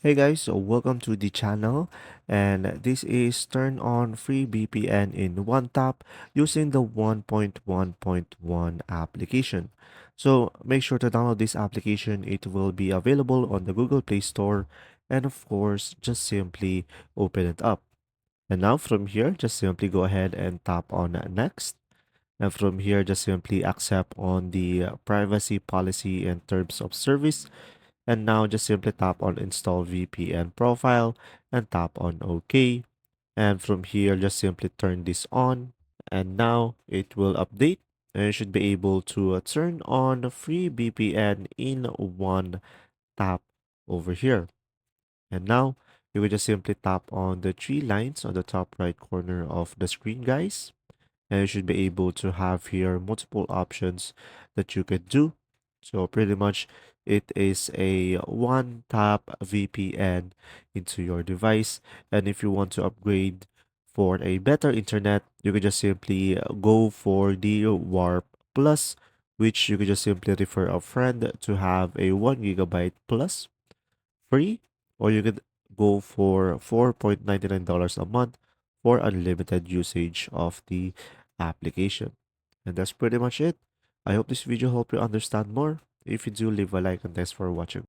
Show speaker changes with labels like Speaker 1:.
Speaker 1: Hey guys, so welcome to the channel, and this is Turn On Free VPN in one tap using the 1.1.1 application. So make sure to download this application. It will be available on the Google Play Store, and of course, just simply open it up. And now from here, just simply go ahead and tap on Next. And from here, just simply accept on the privacy policy and terms of service, and now just simply tap on install VPN profile and tap on OK. And from here, just simply turn this on. And now it will update. And you should be able to turn on free VPN in one tap over here. And now you will just simply tap on the three lines on the top right corner of the screen, guys, and you should be able to have here multiple options that you could do. So pretty much it is a one tap VPN into your device. And if you want to upgrade for a better internet, you could just simply go for the Warp Plus, which you could just simply refer a friend to have a 1 GB plus free, or you could go for $4.99 a month for unlimited usage of the application. And that's pretty much it. I hope this video helped you understand more. If you do, leave a like, and thanks for watching.